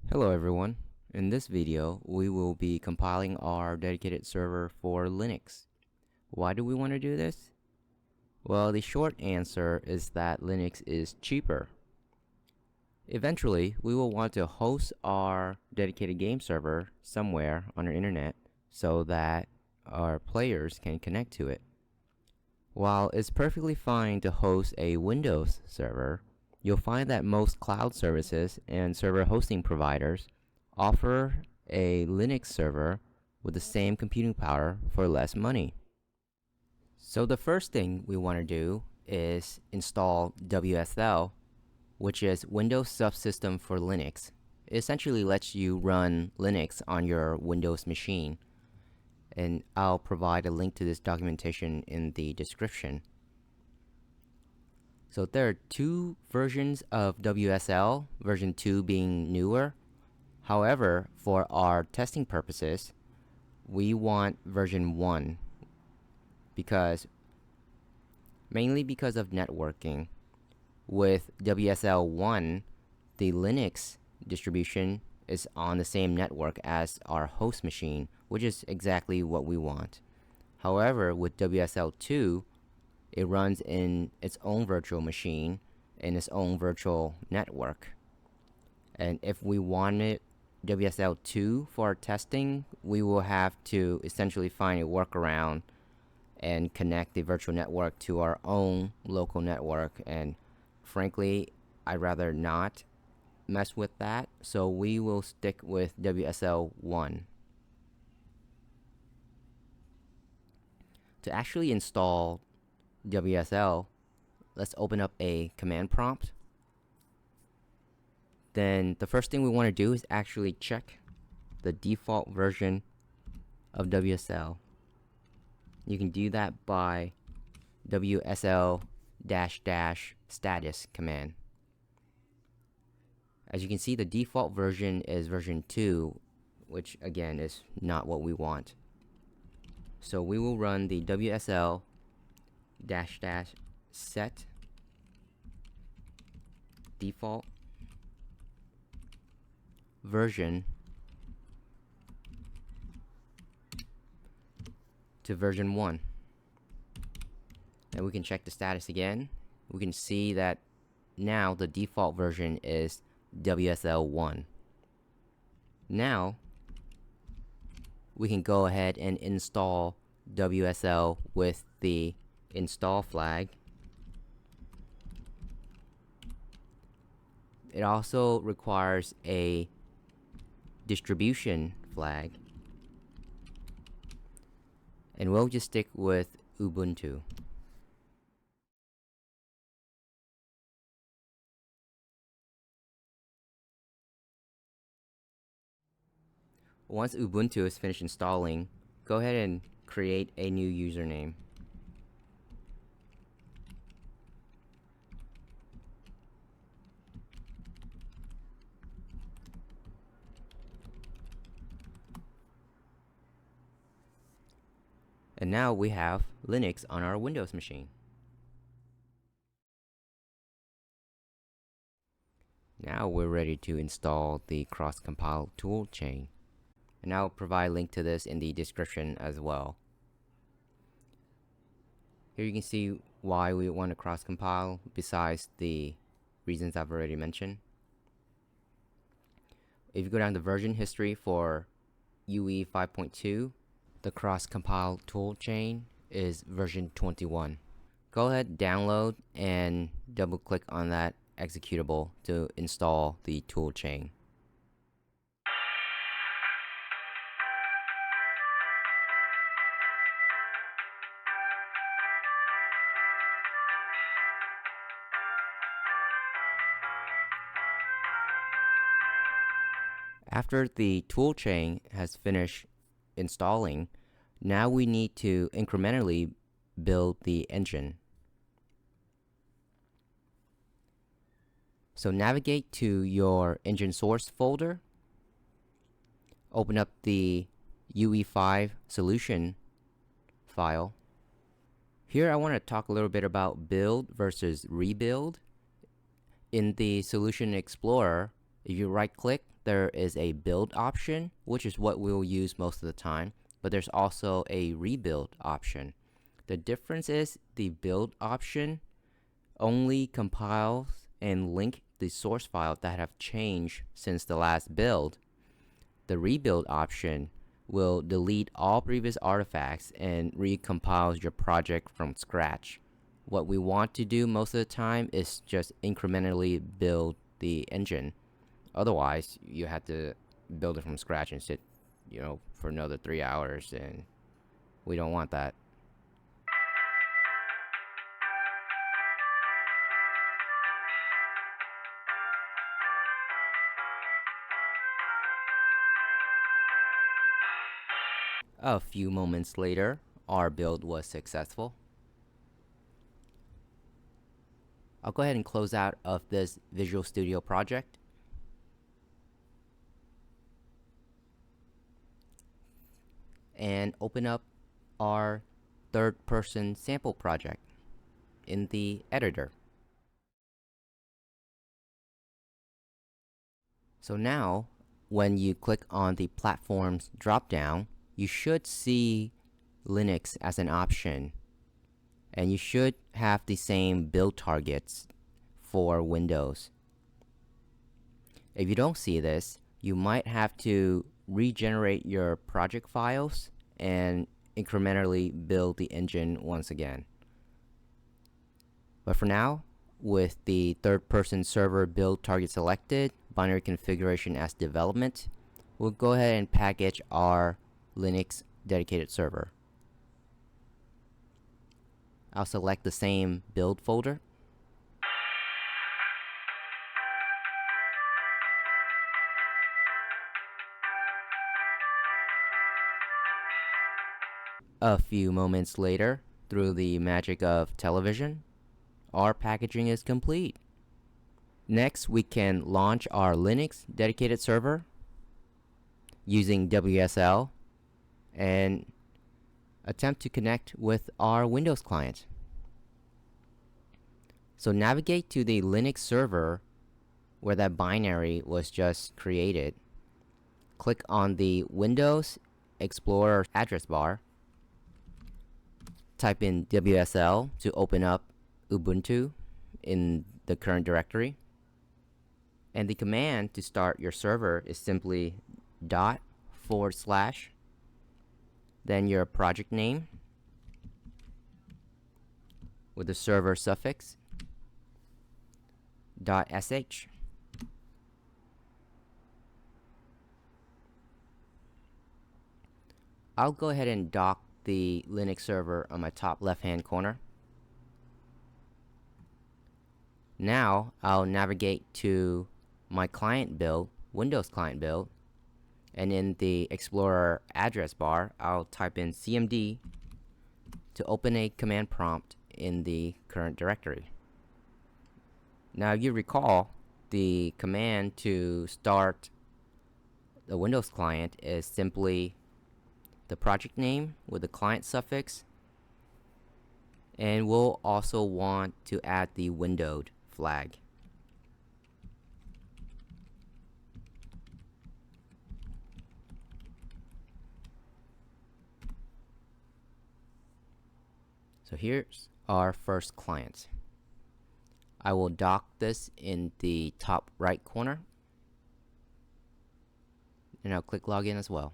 Hello everyone. In this video, we will be compiling our dedicated server for Linux. Why do we want to do this? Well, the short answer is that Linux is cheaper. Eventually, we will want to host our dedicated game server somewhere on the internet so that our players can connect to it. While it's perfectly fine to host a Windows server, you'll find that most cloud services and server hosting providers offer a Linux server with the same computing power for less money. So the first thing we want to do is install WSL, which is Windows Subsystem for Linux. It essentially lets you run Linux on your Windows machine, and I'll provide a link to this documentation in the description. So there are two versions of WSL, version 2 being newer. However, for our testing purposes, we want version 1 mainly because of networking. With WSL 1, the Linux distribution is on the same network as our host machine, which is exactly what we want. However, with WSL 2, it runs in its own virtual machine in its own virtual network. And if we wanted WSL 2 for our testing, we will have to essentially find a workaround and connect the virtual network to our own local network, and frankly, I'd rather not mess with that, so we will stick with WSL 1. To actually install WSL, let's open up a command prompt. Then the first thing we want to do is actually check the default version of WSL. You can do that by WSL --status command. As you can see, the default version is version 2, which again is not what we want. So we will run the WSL --set default version to version 1. And we can check the status again. We can see that now the default version is WSL 1. Now we can go ahead and install WSL with the install flag. It also requires a distribution flag, and we'll just stick with Ubuntu. Once Ubuntu is finished installing, go ahead and create a new username. And now we have Linux on our Windows machine. Now we're ready to install the cross-compile toolchain. And I'll provide a link to this in the description as well. Here you can see why we want to cross-compile besides the reasons I've already mentioned. If you go down to version history for UE 5.2, the cross-compile toolchain is version 21. Go ahead, download, and double-click on that executable to install the toolchain. After the toolchain has finished installing, now we need to incrementally build the engine. So navigate to your engine source folder, open up the UE5 solution file. Here I want to talk a little bit about build versus rebuild. In the Solution Explorer, If you right click, there is a build option, which is what we'll use most of the time, but there's also a rebuild option. The difference is the build option only compiles and link the source files that have changed since the last build. The rebuild option will delete all previous artifacts and recompiles your project from scratch. What we want to do most of the time is just incrementally build the engine. Otherwise, you have to build it from scratch and sit, for another 3 hours, and we don't want that. A few moments later, our build was successful. I'll go ahead and close out of this Visual Studio project. And open up our third-person sample project in the editor. So now, when you click on the platforms drop-down, you should see Linux as an option, and you should have the same build targets for Windows. If you don't see this, you might have to regenerate your project files and incrementally build the engine once again. But for now, with the third-person server build target selected, binary configuration as development, we'll go ahead and package our Linux dedicated server. I'll select the same build folder. A few moments later, through the magic of television, our packaging is complete. Next, we can launch our Linux dedicated server using WSL and attempt to connect with our Windows client. So navigate to the Linux server where that binary was just created. Click on the Windows Explorer address bar. Type in WSL to open up Ubuntu in the current directory. And the command to start your server is simply // then your project name with the server suffix .sh. I'll go ahead and dock the Linux server on my top left-hand corner. Now I'll navigate to my client build, Windows client build, and in the Explorer address bar, I'll type in cmd to open a command prompt in the current directory. Now, if you recall, the command to start the Windows client is simply the project name with the client suffix, and we'll also want to add the windowed flag. So here's our first client. I will dock this in the top right corner, and I'll click login as well.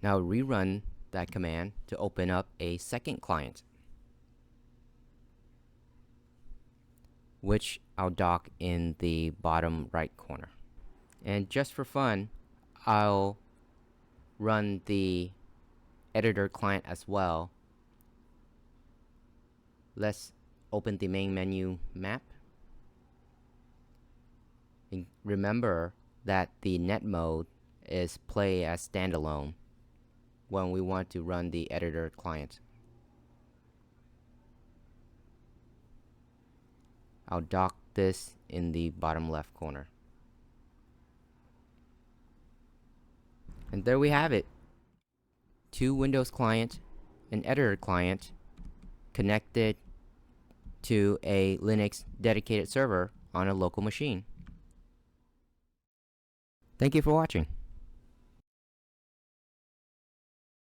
Now rerun that command to open up a second client, which I'll dock in the bottom right corner. And just for fun, I'll run the editor client as well. Let's open the main menu map. And remember that the net mode is play as standalone when we want to run the editor client. I'll dock this in the bottom left corner. And there we have it. 2 Windows clients an editor client connected to a Linux dedicated server on a local machine. Thank you for watching.